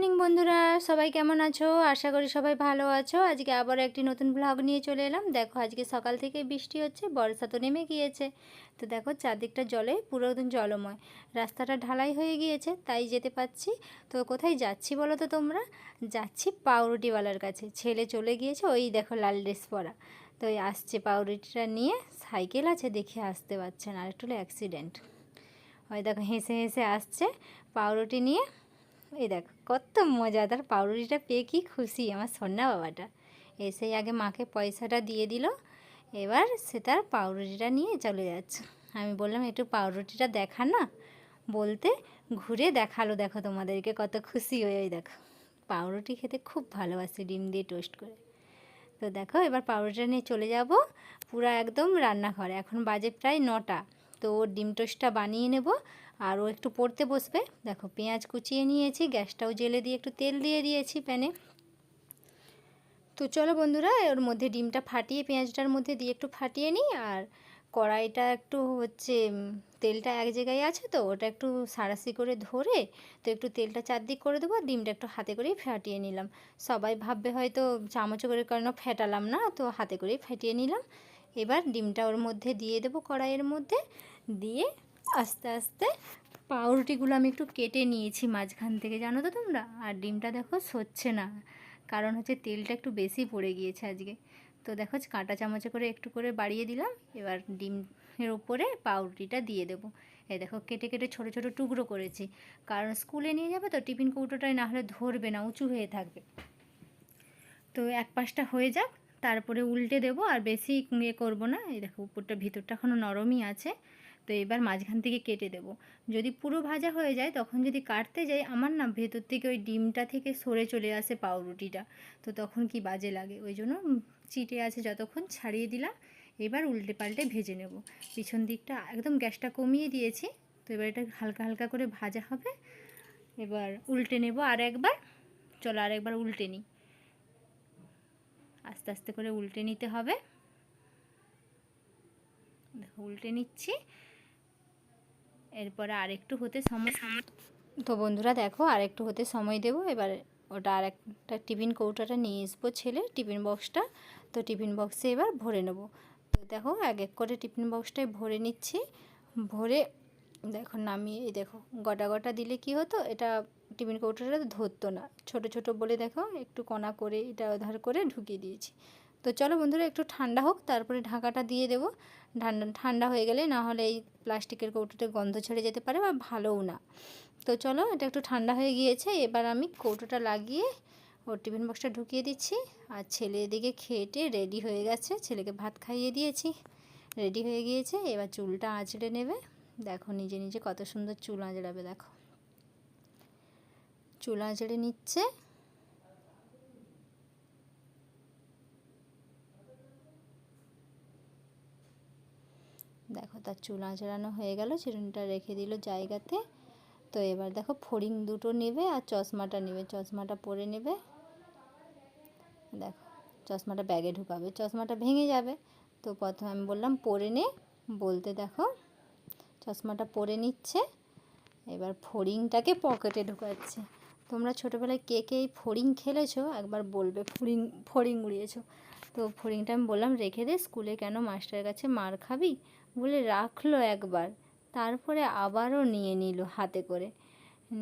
Morning বন্ধুরা, সবাই কেমন আছো? আশা করি সবাই ভালো আছো। আজকে আবার একটি নতুন ব্লগ নিয়ে চলে এলাম। দেখো আজকে সকাল থেকে বৃষ্টি হচ্ছে, বর্ষা তো নেমে গিয়েছে। তো দেখো চারদিকটা জলে পুরো একদম জলময়, রাস্তাটা ঢালাই হয়ে গিয়েছে, তাই যেতে পাচ্ছি। তো কোথায় যাচ্ছি বলো তো তোমরা? যাচ্ছি পাউরুটিওয়ালার কাছে। ছেলে চলে গিয়েছে, ওই দেখো লাল ড্রেস পরা। তো ওই আসছে পাউরুটিটা নিয়ে, সাইকেল আছে দেখে আসতে পারছে না, আর একটু অ্যাক্সিডেন্ট। ওই দেখো হেসে হেসে আসছে পাউরুটি নিয়ে। এই দেখো কত মজা, তার পাউরুটিটা পেয়ে কি খুশি আমার সন্না বাবাটা। এসেই আগে মাকে পয়সাটা দিয়ে দিল, এবার সে তার পাউরুটিটা নিয়ে চলে যাচ্ছে। আমি বললাম একটু পাউরুটিটা দেখা না, বলতে ঘুরে দেখালো। দেখো তোমাদেরকে কত খুশি হয়ে। ওই দেখো পাউরুটি খেতে খুব ভালোবাসে, ডিম দিয়ে টোস্ট করে। তো দেখো এবার পাউরুটিটা নিয়ে চলে যাব পুরো একদম রান্নাঘরে। এখন বাজে প্রায় 9টা। তো ওর ডিম টোস্টটা বানিয়ে নেব, আর ও একটু পড়তে বসবে। দেখো পেঁয়াজ কুচিয়ে নিয়েছি, গ্যাসটাও জেলে দিয়ে একটু তেল দিয়ে দিয়েছি প্যানে। তো চলো বন্ধুরা, ওর মধ্যে ডিমটা ফাটিয়ে পেঁয়াজটার মধ্যে দিয়ে একটু ফাটিয়ে নিই। আর কড়াইটা একটু তেলটা এক জায়গায় আছে, তো ওটা একটু সাঁড়াশি করে ধরে তো একটু তেলটা চারদিক করে দেবো, আর ডিমটা একটু হাতে করেই ফাটিয়ে নিলাম। সবাই ভাববে হয়তো চামচ করে কেন ফেটালাম না, তো হাতে করেই ফাটিয়ে নিলাম। এবার ডিমটা ওর মধ্যে দিয়ে দেবো, কড়াইয়ের মধ্যে দিয়ে আস্তে আস্তে পাউরুটিগুলো আমি একটু কেটে নিয়েছি মাঝখান থেকে, জানো তো তোমরা। আর ডিমটা দেখো সচ্ছে না, কারণ হচ্ছে তেলটা একটু বেশি পড়ে গিয়েছে আজকে। তো দেখো কাঁটা চামচে করে একটু করে বাড়িয়ে দিলাম। এবার ডিমের উপরে পাউরুটিটা দিয়ে দেবো। এই দেখো কেটে কেটে ছোটো ছোটো টুকরো করেছি, কারণ স্কুলে নিয়ে যাবে তো, টিফিন কৌটোটায় না হলে ধরবে না, উঁচু হয়ে থাকবে। তো এক পাশটা হয়ে যাক, তারপরে উল্টে দেবো। আর বেশি করবো না। এই দেখো উপরটা ভিতরটা এখনও নরমই আছে। তো এবার মাঝখান থেকে কেটে দেব। যদি পুরো ভাজা হয়ে যায়, তখন যদি কাটতে যাই, আমার না ভেতর থেকে ওই ডিমটা থেকে সরে চলে আসে পাউরুটিটা, তো তখন কি বাজে লাগে। ওই জন্য চিটে আছে যতক্ষণ ছাড়িয়ে দিলাম। এবার উল্টে পাল্টে ভেজে নেব। পিছন দিকটা একদম গ্যাসটা কমিয়ে দিয়েছি। তো এবার এটা হালকা হালকা করে ভাজা হবে। এবার উল্টে নেব আর একবার। চলো আর একবার উল্টে নিই। আস্তে আস্তে করে উল্টে নিতে হবে। দেখো উল্টে নিচ্ছি। এরপরে আরেকটু হতে সময় তো বন্ধুরা দেখো আরেকটু হতে সময় দেব। এবার ওটা আর একটা টিফিন কৌটাটা নিয়ে আসবো, ছেলে টিফিন বক্সটা। তো টিফিন বক্সে এবার ভরে নেব। তো দেখো এক এক করে টিফিন বক্সটায় ভরে নিচ্ছি। ভরে দেখো নামিয়ে, দেখো গোটা গোটা দিলে কি হতো, এটা টিফিন কৌটাটা ধরতো না। ছোট ছোট বলে দেখো একটু কণা করে এটা ওধার করে ঢুকিয়ে দিয়েছি। তো চলো বন্ধুরা একটু ঠান্ডা হোক, তারপরে ঢাকাটা দিয়ে দেবো। ঠান্ডা হয়ে গেলে না হলে এই প্লাস্টিকের কৌটোতে গন্ধ ছেড়ে যেতে পারে বা ভালোও না। তো চলো এটা একটু ঠান্ডা হয়ে গিয়েছে। এবার আমি কৌটোটা লাগিয়ে ওর টিফিন বক্সটা ঢুকিয়ে দিচ্ছি। আর ছেলে এদিকে খেটে রেডি হয়ে গেছে, ছেলেকে ভাত খাইয়ে দিয়েছি, রেডি হয়ে গিয়েছে। এবার চুলটা আঁচড়ে নেবে। দেখো নিজে নিজে কত সুন্দর চুল আঁচড়াবে, দেখো চুল আঁচড়ে নিচ্ছে। দেখো তার চুল আঁচড়ানো হয়ে গেল, চিরুনিটা রেখে দিল জায়গাতে। তো এবার দেখো ফড়িং দুটো নেবে আর চশমাটা নেবে, চশমাটা পরে নেবে। দেখো চশমাটা ব্যাগে ঢুকাবে, চশমাটা ভেঙে যাবে। তো প্রথমে আমি বললাম পরে নে, বলতে দেখো চশমাটা পরে নিচ্ছে। এবার ফড়িংটাকে পকেটে ঢুকাচ্ছে। তোমরা ছোটোবেলায় কে কে এই ফড়িং খেলেছো একবার বলবে, ফড়িং উড়িয়েছো। তো ফড়িংটা আমি বললাম রেখে দে, স্কুলে কেন মাস্টারের কাছে মার খাবি, বলে রাখলো একবার। তারপরে আবারও নিয়ে নিল হাতে করে,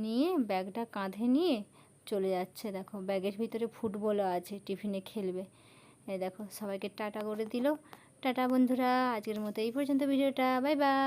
নিয়ে ব্যাগটা কাঁধে নিয়ে চলে যাচ্ছে। দেখো ব্যাগের ভিতরে ফুটবলও আছে, টিফিনে খেলবে। এই দেখো সবাইকে টাটা করে দিল। টাটা বন্ধুরা, আজকের মতো এই পর্যন্ত ভিডিওটা। Bye bye.